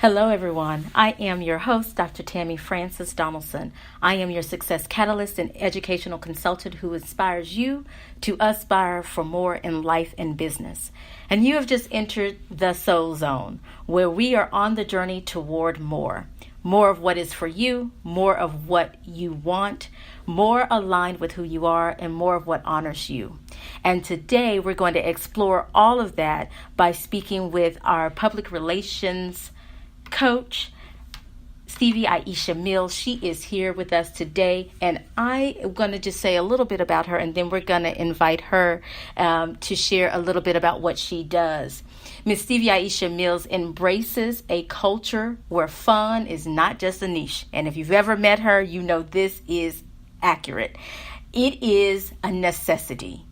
Hello, everyone. I am your host, Dr. Tammy Francis Donaldson. I am your success catalyst and educational consultant who inspires you to aspire for more in life and business. And you have just entered the Soul Zone, where we are on the journey toward more. More of what is for you, more of what you want, more aligned with who you are, and more of what honors you. And today we're going to explore all of that by speaking with our public relations coach, Stevii Aisha Mills. She is here with us today, and I am going to just say a little bit about her, and then we're going to invite her to share a little bit about what she does. Miss Stevii Aisha Mills embraces a culture where fun is not just a niche, and if you've ever met her, you know this is accurate. It is a necessity.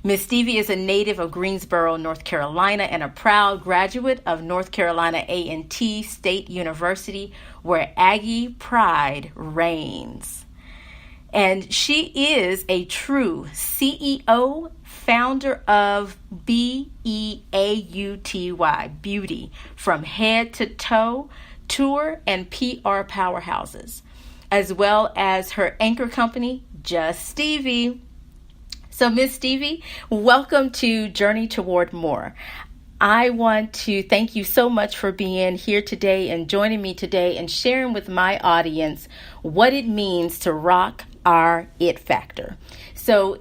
Miss Stevie is a native of Greensboro, North Carolina, and a proud graduate of North Carolina A&T State University, where Aggie pride reigns. And she is a true CEO, founder of B.E.A.U.T.Y, Beauty, from head to toe, tour and PR Powerhouses, as well as her anchor company, Just Stevie. So, Miss Stevie, welcome to Journey Toward More. I want to thank you so much for being here today and joining me today and sharing with my audience what it means to rock our it factor. So,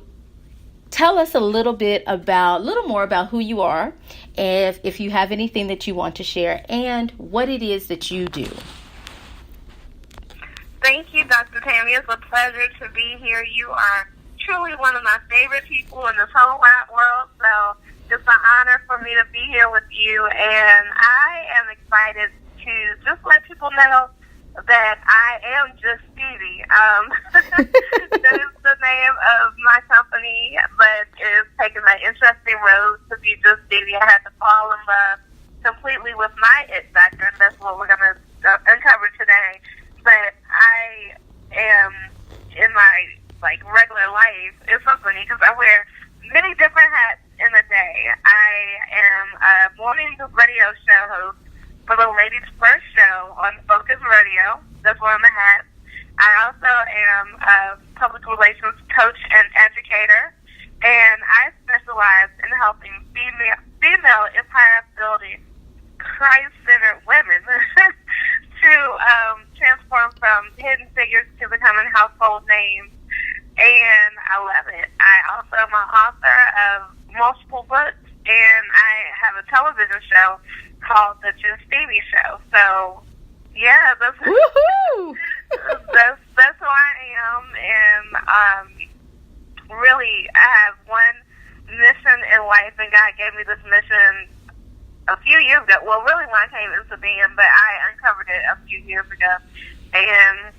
tell us a little more about who you are, if you have anything that you want to share, and what it is that you do. Thank you, Dr. Tammy. It's a pleasure to be here. You are truly one of my favorite people in this whole wide world, so it's an honor for me to be here with you, and I am excited to just let people know that I am Just Stevie. That is the name of my company, but it's taken an interesting road to be Just Stevie. I had to fall in love completely with my it factor, and that's what we're going to uncover today. But I am in my regular life, it's so funny because I wear many different hats in a day. I am a morning radio show host for the Ladies First show on Focus Radio. That's one of my hats. I also am a public relations coach and educator, and I specialize in helping female empire building Christ-centered women to transform from hidden figures to becoming household names. And I love it. I also am an author of multiple books, and I have a television show called The Just Stevie Show. So, yeah, that's who I am. And really, I have one mission in life, and God gave me this mission a few years ago. Well, really, when I came into being, but I uncovered it a few years ago. And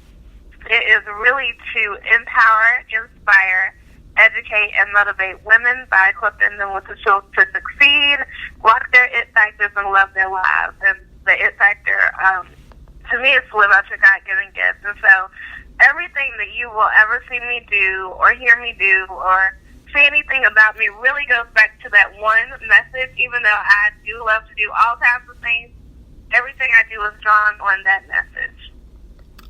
it is really to empower, inspire, educate, and motivate women by equipping them with the tools to succeed, rock their it factors, and love their lives. And the it factor, to me, is to live out your God-given gifts. And so everything that you will ever see me do or hear me do or see anything about me really goes back to that one message. Even though I do love to do all kinds of things, everything I do is drawn on that message.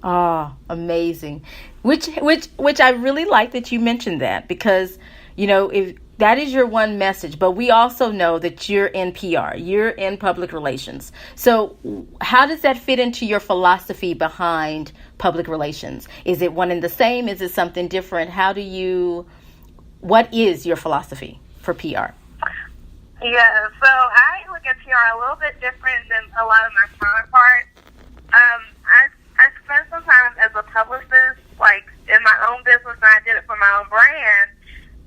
Oh, amazing. Which I really like that you mentioned that, because, if that is your one message, but we also know that you're in PR, you're in public relations. So how does that fit into your philosophy behind public relations? Is it one and the same? Is it something different? What is your philosophy for PR? Yeah, so I look at PR a little bit different than a lot of my counterparts. I spent some time as a publicist, in my own business, and I did it for my own brand.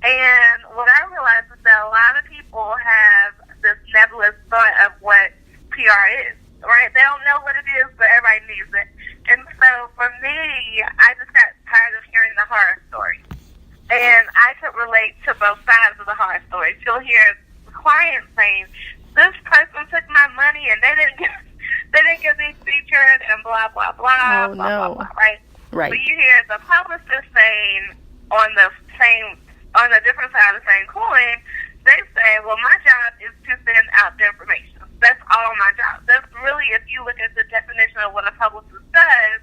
And what I realized is that a lot of people have this nebulous thought of what PR is, right? They don't know what it is, but everybody needs it. And so for me, I just got tired of hearing the horror stories. And I could relate to both sides of the horror stories. You'll hear clients saying, this person took my money and they didn't get me featured and blah, blah, blah, blah, blah, right? Right. But you hear the publicist saying on the different side of the same coin, they say, well, my job is to send out the information. That's all my job. That's really, if you look at the definition of what a publicist does,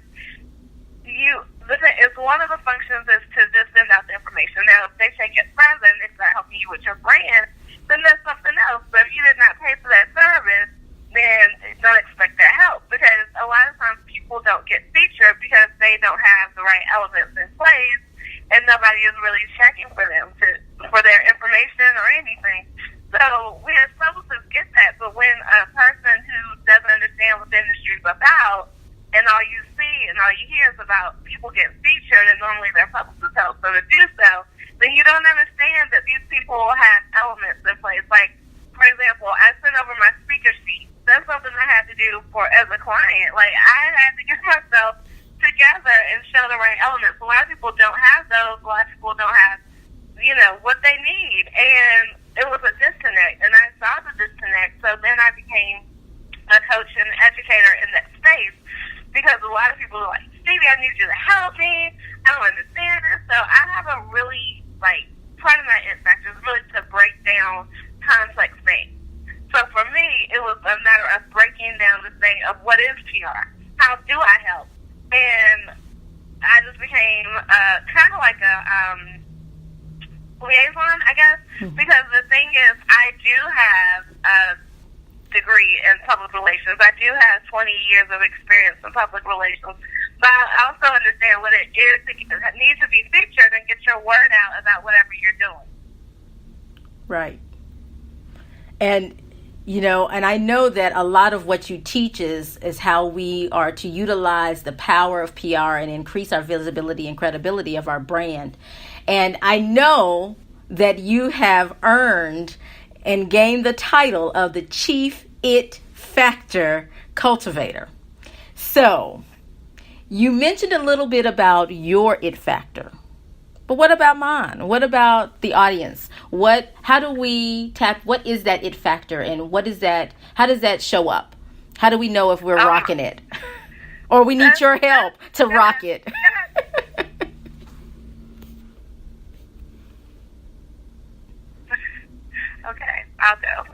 it's one of the functions is to just send out the information. Now, if they take it further and they start helping you with your brand, then that's something else. But if you did not pay for that service, then don't expect that help, because a lot of times people don't get featured because they don't have the right elements in place, and nobody is really checking for them for their information or anything. So we as publicists get that, but when a person who doesn't understand what the industry is about, and all you see and all you hear is about people getting featured, and normally their publicist helps them to do so, then you don't understand that these people have elements in place. Like, for example, I sent over my speaker sheet. That's something I had to do as a client. Like, I had to get myself together and show the right elements. A lot of people don't have those. A lot of people don't have, what they need. And it was a disconnect, and I saw the disconnect. So then I became a coach and educator in that space, because a lot of people are like, Stevie, I need you to help me. I don't understand this. So I have a really, part of my it factor is really to break down complex things. So for me, it was a matter of breaking down the thing of what is PR? How do I help? And I just became kind of like a liaison, I guess, because the thing is, I do have a degree in public relations. I do have 20 years of experience in public relations. But I also understand what it is to need to be featured and get your word out about whatever you're doing. Right. And and I know that a lot of what you teach is how we are to utilize the power of PR and increase our visibility and credibility of our brand. And I know that you have earned and gained the title of the Chief It Factor Cultivator. So, you mentioned a little bit about your it factor. But what about mine? What about the audience? How do we what is that it factor, and how does that show up? How do we know if we're rocking it? Or we need your help to rock it? Okay, I'll go.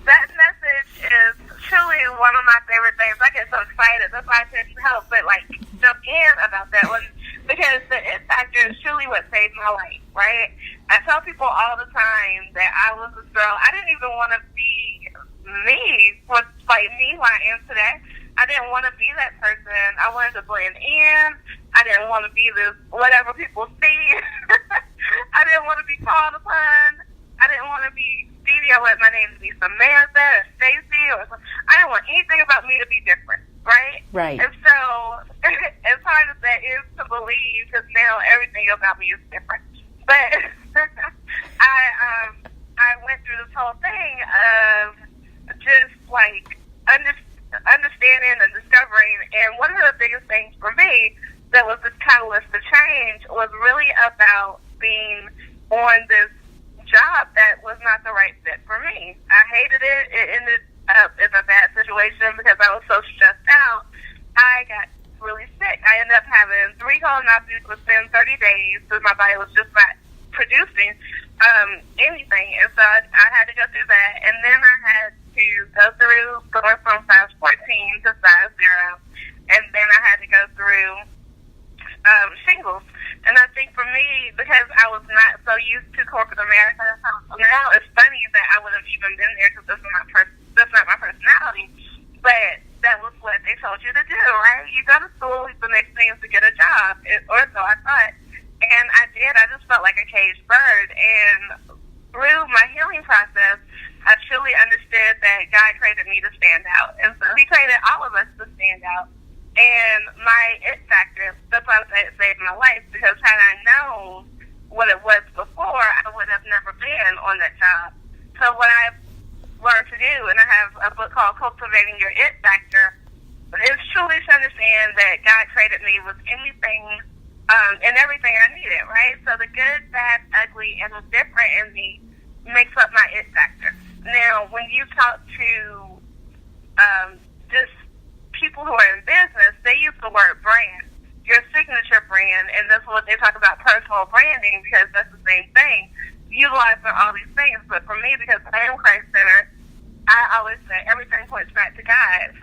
That message is truly one of my favorite things. I get so excited. That's why I couldn't help but jump in about that one, because the it factor is truly what saved my life, right? I tell people all the time that I was this girl. I didn't even want to be me, me who I am today. I didn't want to be that person. I wanted to blend in. I didn't want to be this whatever people see. I didn't want to be called upon. I didn't want to be Stevie. I wanted my name to be Samantha or Stacey or something. I didn't want anything about me to be different, right? Right. And so, as hard as that is to believe, because now everything about me is different. But I went through this whole thing of just understanding and discovering. And one of the biggest things for me that was this catalyst to change was really about being on this job that was not the right fit for me. I hated it. It ended up in a bad situation because I was so stressed out. I got really sick. I ended up having 3 colonoscopies within 30 days because my body was just not producing anything. And so I had to go through that. And then I had to go through going from size 14 to size 0. And then I had to go through shingles. And I think for me, because I was not so used to corporate America, now it's funny that I would have even been there because that's not my personality. But that was what they told you to do, right? You go to school, the next thing is to get a job, or so I thought. And I did. I just felt like a caged bird. And through my healing process, I truly understood that God created me to stand out. And so He created all of us to stand out. And my it factor, that's why I say it saved my life, because had I known what it was before, I would have never been on that job. So what I've learned to do, and I have a book called Cultivating Your It Factor, is truly to understand that God created me with anything and everything I needed, right? So the good, bad, ugly, and the different in me makes up my it factor. Now, when you talk to just people who are in business, they use the word brand, your signature brand, and that's what they talk about, personal branding, because that's the same thing, utilizing all these things. But for me, because I am Christ-centered, I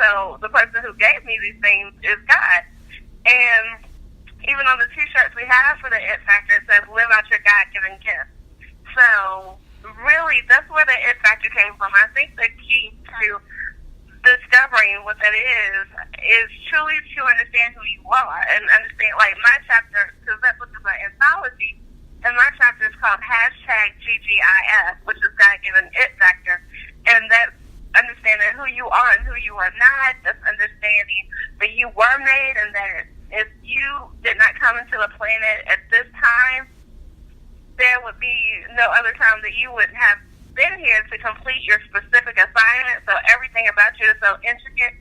also the person who gave me these things is God. And even on the T-shirts we have for the It Factor, it says, live out your God-given gift. So really, that's where the It Factor came from. I think the key to discovering what that is truly to understand who you are and understand, like my chapter, because that book is an anthology, and my chapter is called #GGIF, which is God-given It Factor, and that's understanding who you are and who you are not. That's understanding that you were made, and that if you did not come into the planet at this time, there would be no other time that you would have been here to complete your specific assignment. So everything about you is so intricate,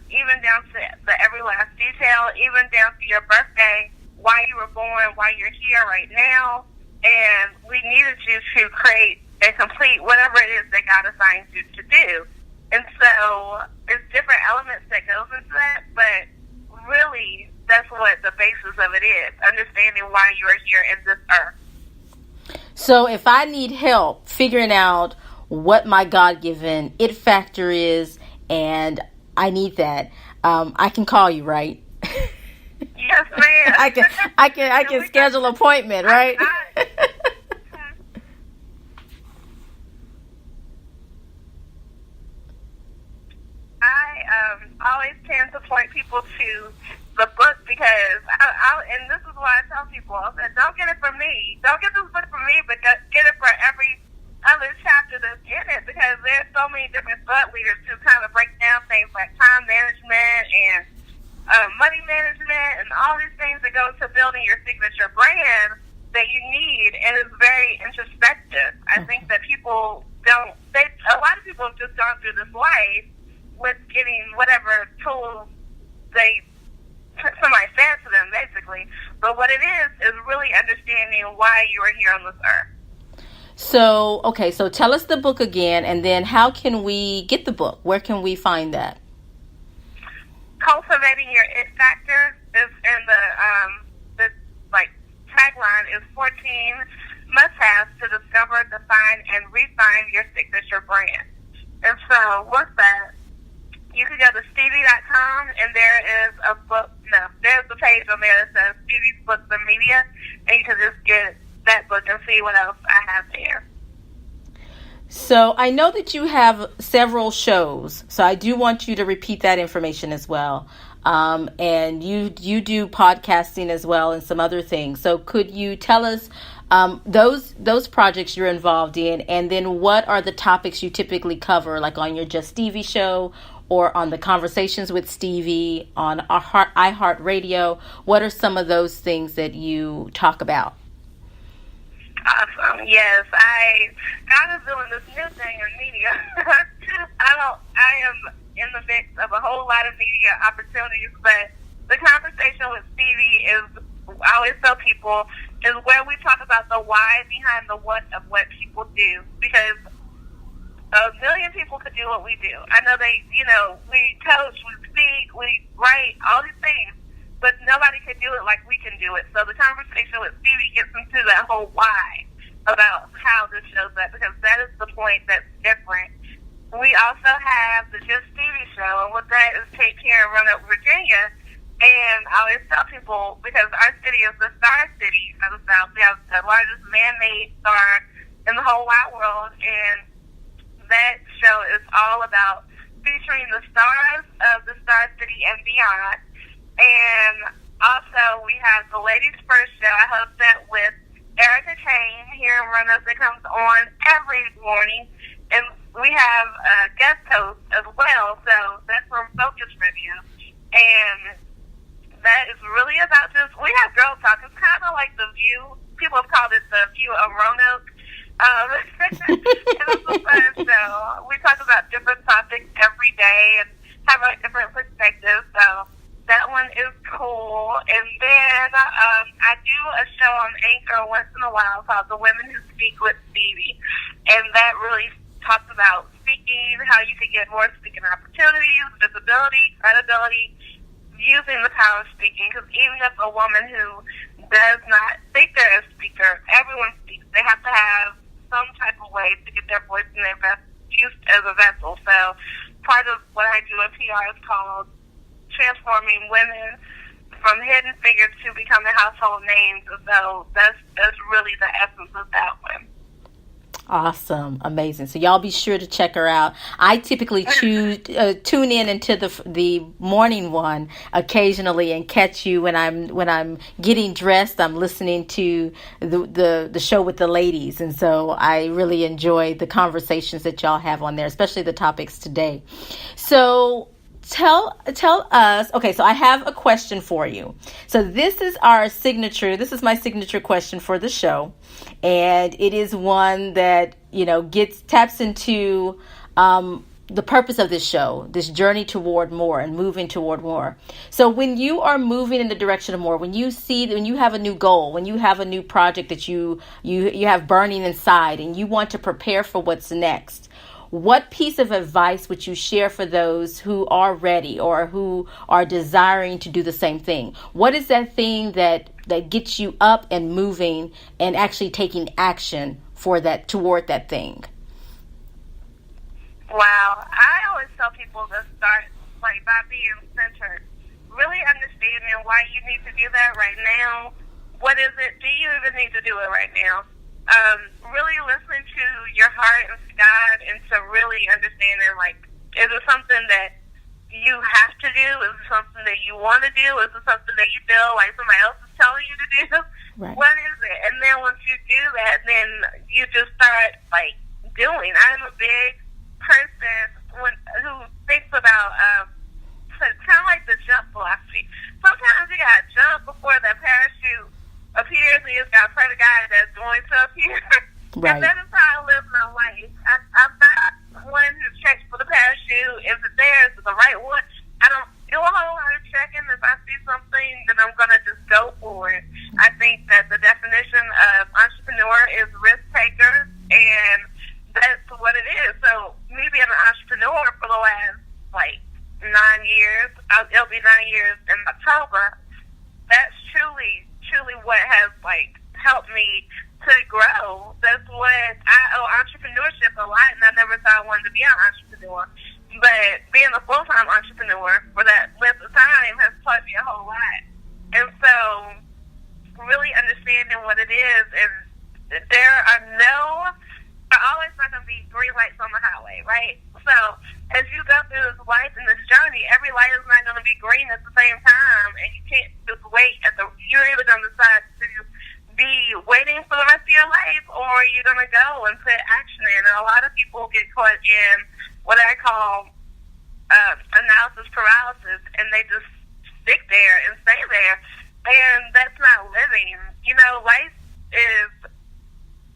even down to the every last detail, even down to your birthday, why you were born, why you're here right now. And we needed you to create and complete whatever it is that God assigned you to do. And so there's different elements that goes into that, but really that's what the basis of it is, understanding why you are here in this earth. So if I need help figuring out what my God-given It Factor is, and I need that, I can call you, right? Yes, ma'am. I can schedule an appointment, right? I always tend to point people to the book, because and this is why I tell people, I said, don't get it from me. Don't get this book from me, but get it for every other chapter that's in it, because there's so many different thought leaders who kind of break down things like time management and money management and all these things that go to building your signature brand that you need, and it's very introspective. I think that people a lot of people have just gone through this life with getting whatever tools somebody said to them, basically. But what it is really understanding why you are here on this earth. So, okay, so tell us the book again, and then how can we get the book? Where can we find that? Cultivating Your It Factor is in the tagline is 14 must-haves to discover, define, and refine your signature brand. And so with that, you can go to Stevii.com, and there is there's a page on there that says Stevie's Books and Media, and you can just get that book and see what else I have there. So I know that you have several shows, so I do want you to repeat that information as well. And you do podcasting as well and some other things. So could you tell us those projects you're involved in, and then what are the topics you typically cover, like on your Just Stevie show or on the Conversations with Stevie on iHeartRadio? What are some of those things that you talk about? Awesome. Yes, God is doing this new thing in media. I am in the mix of a whole lot of media opportunities, but the Conversation with Stevie is, I always tell people, is where we talk about the why behind the what of what people do, because a million people could do what we do. I know we coach, we speak, we write, all these things, but nobody can do it like we can do it. So the Conversation with Stevie gets into that whole why about how this shows up, because that is the point that's different. We also have the Just Stevie show, and what that is take care of Roanoke, Virginia. And I always tell people, because our city is the star city of the South, we have the largest man-made star in the whole wide world, and that show is all about featuring the stars of the Star City and beyond. And also, we have the Ladies First show. I host that with Erica Kane here in Roanoke that comes on every morning. And we have a guest host as well, so that's from Focus Radio. And that is really about we have Girl Talk. It's kind of like The View. People have called it The View of Roanoke. And it's a fun show. We talk about different topics every day and have a different perspective. So that one is cool. And then I do a show on Anchor once in a while called The Women Who Speak with Stevie. And that really talks about speaking, how you can get more speaking opportunities, visibility, credibility, using the power of speaking. Because even if a woman who does not think they're a speaker, everyone speaks. They have to have some type of way to get their voice and their best used as a vessel. So part of what I do at PR is called transforming women from hidden figures to becoming household names. So that's really the essence of that one. Awesome. Amazing. So y'all be sure to check her out. I typically tune in into the morning one occasionally and catch you when I'm getting dressed. I'm listening to the show with the ladies. And so I really enjoy the conversations that y'all have on there, especially the topics today. So tell us, okay, so I have a question for you. So this is my signature question for the show. And it is one that, taps into the purpose of this show, this journey toward more and moving toward more. So when you are moving in the direction of more, when you have a new goal, when you have a new project that you have burning inside and you want to prepare for what's next, what piece of advice would you share for those who are ready or who are desiring to do the same thing? What is that thing that gets you up and moving and actually taking action toward that thing? Wow. I always tell people to start by being centered. Really understanding why you need to do that right now. What is it? Do you even need to do it right now? Really listening to your heart and to God, and to really understanding, is it something that you have to do? Is it something that you want to do? Is it something that you feel like somebody else is telling you to do? Right. What is it? And then once you do that, then you just start, doing. I'm a big person who thinks about, kind of like the jump philosophy. Sometimes you got to jump before the parachute appears, and you just got to pray to God that's going to appear. Right. And that is how I live my life. I'm not one who checks for the parachute. Is it there? Is it the right one? I don't do a whole lot of checking. If I see something, then I'm going to just go for it. I think that the definition of entrepreneur is risk taker, and that's what it is. So me being an entrepreneur for the last, 9 years, it'll be 9 years in October, that's truly what has, helped me to grow. That's what I owe entrepreneurship a lot, and I never thought I wanted to be an entrepreneur. But being a full-time entrepreneur for that length of time has taught me a whole lot. And so really understanding what it is, and there are always not going to be green lights on the highway, right? So as you go through this life and this journey, every light is not going to be green at the same time, and you can't just wait you're either going to decide to be waiting for the rest of your life, or you're going to go and put action in. And a lot of people get caught in what I call analysis paralysis, and they just stick there and stay there, and that's not living. Life is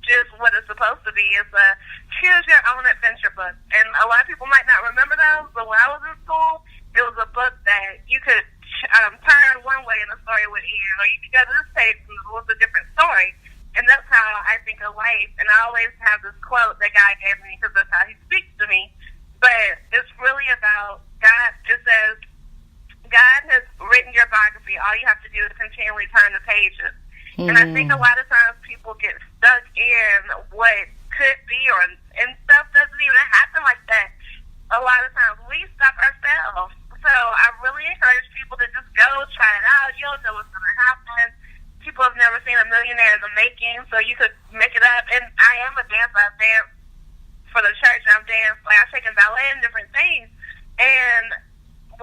just what it's supposed to be. It's a choose your own adventure book, and a lot of people might not remember those, but when I was in school, it was a book that you could turn one way and the story would end, or you could go to this page and it was a different story. And that's how I think of life. And I always have this quote that God gave me, because that's how He speaks to me. But it's really about God. It says, God has written your biography. All you have to do is continually turn the pages. And I think a lot of times people get stuck in what could be, and stuff doesn't even happen like that. A lot of times we stop ourselves. So I really encourage people to just go try it out. You don't know what's going to happen. People have never seen a millionaire in the making, so you could make it up. And I am a dancer. I dance for the church. I've danced, I've taken ballet and different things. And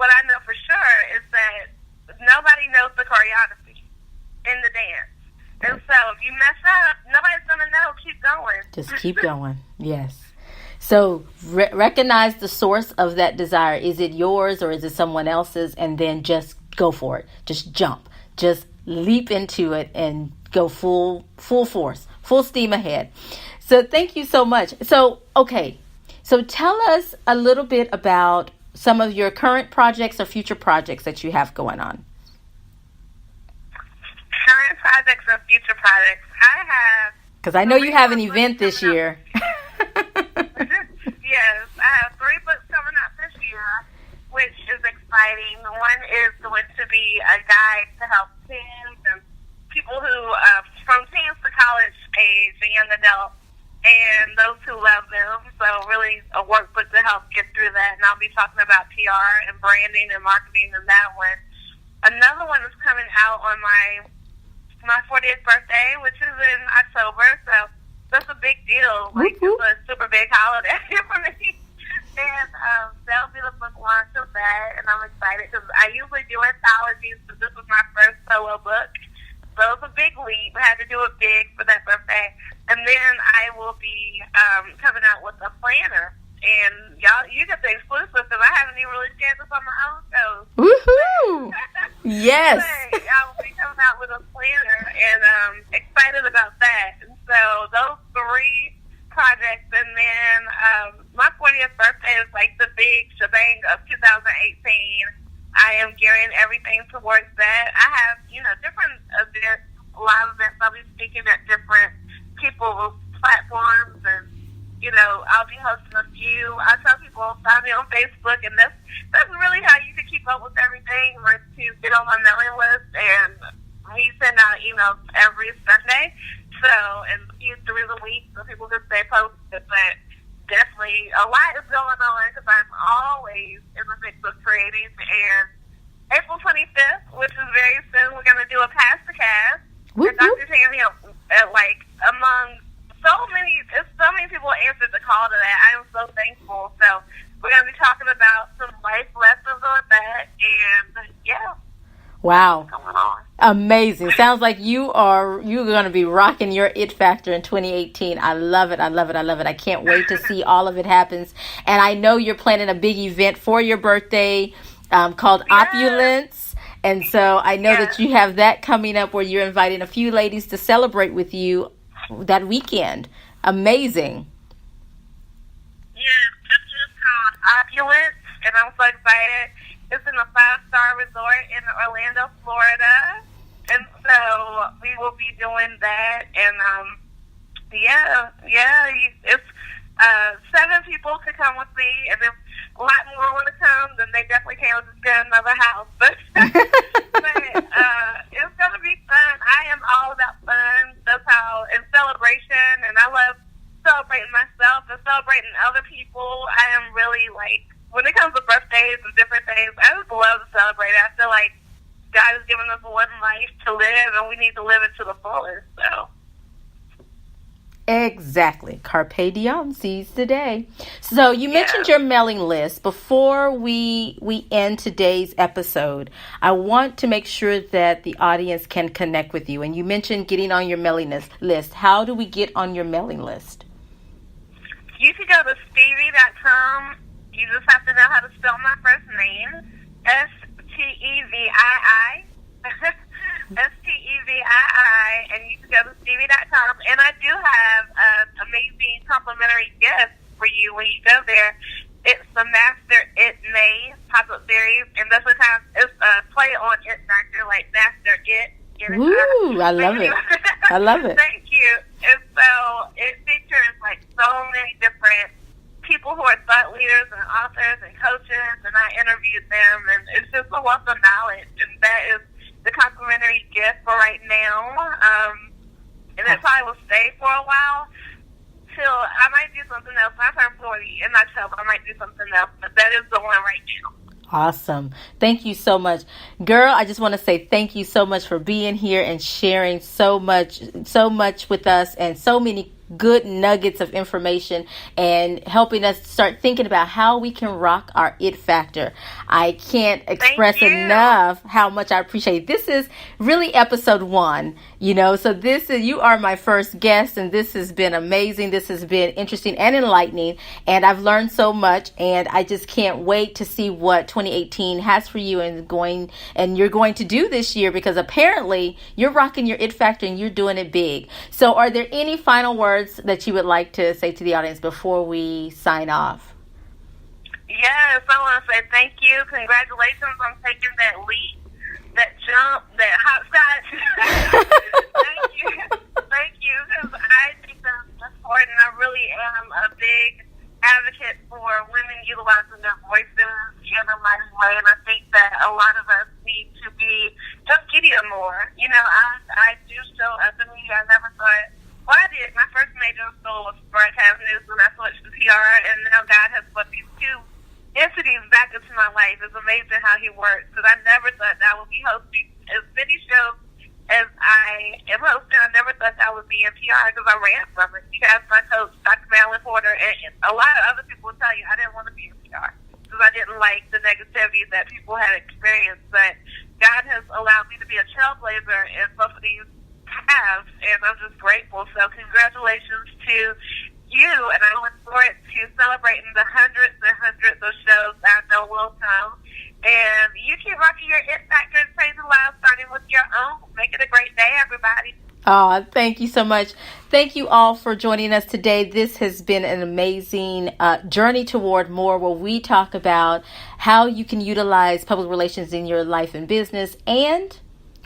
what I know for sure is that nobody knows the choreography in the dance. And so if you mess up, nobody's going to know. Keep going. Just keep going. Yes. So recognize the source of that desire. Is it yours or is it someone else's? And then just go for it. Just jump. Just leap into it and go full force, full steam ahead. So thank you so much. So, okay. So tell us a little bit about some of your current projects or future projects that you have going on. Current projects and future projects. I have... Because I know you have an event this year. Yes, I have 3 books coming out this year, which is exciting. One is going to be a guide to help teens and people who, from teens to college age and young adults, and those who love them. So really a workbook to help get through that. And I'll be talking about PR and branding and marketing in that one. Another one is coming out on my 40th birthday, which is in October. So that's a big deal. Like, it's a super big holiday for me. And that'll be the book launch of that. And I'm excited because I usually do anthologies, but this was my first solo book. So it was a big leap. I had to do it big for that birthday. And then I will be coming out with a planner. And y'all, you get the exclusive because I haven't even really shared this on my own show. Woohoo! Yes. I will be coming out with a planner, and excited about that. And so those 3 projects, and then my 40th birthday is like the big shebang of 2018. I am gearing everything towards that. I have, different events, live events. I'll be speaking at different people's platforms, and, I'll be hosting a few. I tell people, find me on Facebook, and that's really how you can keep up with everything, or to get on my mailing list, and we send out emails every Sunday, so, and through the week, so people can stay posted, but definitely a lot is going on, because I'm always in the mix of creating, and April 25th, which is very soon, we're going to do a Pass the Cast, and Dr. Tammy, among so many people answered the call to that. I am so thankful. So we're going to be talking about some life lessons on that, and yeah. Wow. Going on. Amazing. Sounds like you're going to be rocking your it factor in 2018. I love it. I love it. I love it. I can't wait to see all of it happens. And I know you're planning a big event for your birthday called Opulence. And so I know that you have that coming up where you're inviting a few ladies to celebrate with you that weekend. Amazing. Yeah, it's just called Opulence, and I'm so excited. It's in a 5-star resort in Orlando, Florida, and so we will be doing that. And it's 7 people to come with me, and if a lot more want to come, then they definitely can. Just get another house, but it's gonna be fun. I am all about fun. That's how, and celebration, and I love celebrating myself and celebrating other people. I am really when it comes to birthdays and different things, I just love to celebrate. I feel like God has given us one life to live, and we need to live it to the fullest. So. Exactly. Carpe diem, seize the day. So you mentioned your mailing list. Before we end today's episode, I want to make sure that the audience can connect with you. And you mentioned getting on your mailing list. How do we get on your mailing list? You can go to Stevii.com. You just have to know how to spell my first name. Stevii. Stevii, and you can go to Stevii.com. And I do have an amazing complimentary gift for you when you go there. It's the Master It May pop-up series, and that's what it's a play on It Factor, like Master It. Woo! I love it. I love it. Thank you. And so it features so many different people who are thought leaders and authors and coaches, and I interviewed them, and it's just a wealth of knowledge, and that is the complimentary gift for right now. And that probably will stay for a while till I might do something else. I turn 40 in October. I might do something else, but that is the one right now. Awesome. Thank you so much. Girl, I just want to say thank you so much for being here and sharing so much with us, and so many good nuggets of information, and helping us start thinking about how we can rock our it factor. I can't express enough how much I appreciate it. This is really episode 1, so you are my first guest, and this has been amazing. This has been interesting and enlightening, and I've learned so much, and I just can't wait to see what 2018 has for you and you're going to do this year, because apparently you're rocking your it factor and you're doing it big. So are there any final words that you would like to say to the audience before we sign off? Yes, I want to say thank you. Congratulations on taking that leap, that jump, that hopscotch. Thank you, because I think that's important. I really am a big advocate for women utilizing their voices in a mighty way, and I think that a lot of us need to be just giddy more. I do show up in media. I never thought. Well, I did. My first major in school was broadcast news, and I switched to PR, and now God has put these 2 my life. It's amazing how he works, because I never thought that I would be hosting as many shows as I am hosting. I never thought that would be NPR, because I ran from it. You guys, my coach, Dr. Madeline Porter, and a lot of other people will tell you I didn't want to be NPR because I didn't like the negativity that people had experienced. But God has allowed me to be a trailblazer in both of these paths, and I'm just grateful. So congratulations to you, and I look forward to celebrating the hundreds and hundreds of shows that I know will come. And you keep rocking your It Factor and praising loud, starting with your own. Make it a great day, everybody. Oh, thank you so much. Thank you all for joining us today. This has been an amazing journey toward more, where we talk about how you can utilize public relations in your life and business and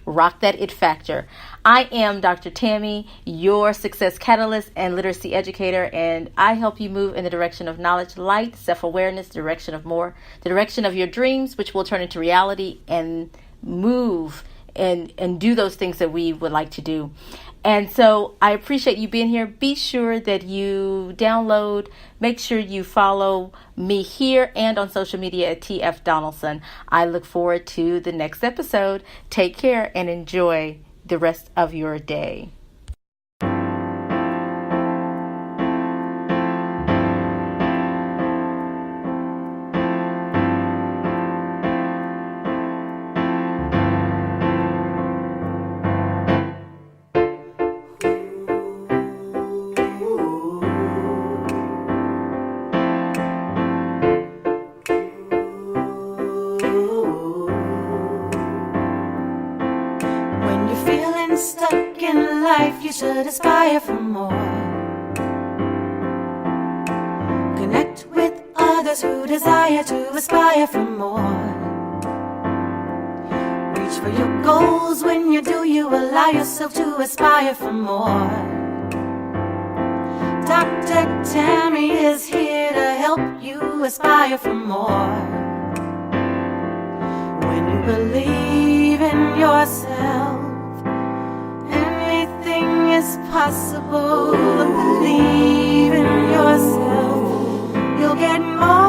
rock that it factor. I am Dr. Tammy, your success catalyst and literacy educator, and I help you move in the direction of knowledge, light, self-awareness, the direction of more, the direction of your dreams, which will turn into reality, and move and do those things that we would like to do. And so I appreciate you being here. Be sure that you download, make sure you follow me here and on social media at TF Donaldson. I look forward to the next episode. Take care and enjoy the rest of your day. Stuck in life, you should aspire for more. Connect with others who desire to aspire for more. Reach for your goals. When you do, you allow yourself to aspire for more. Dr. Tammy is here to help you aspire for more. When you believe in yourself, is possible. Believe in yourself, you'll get more.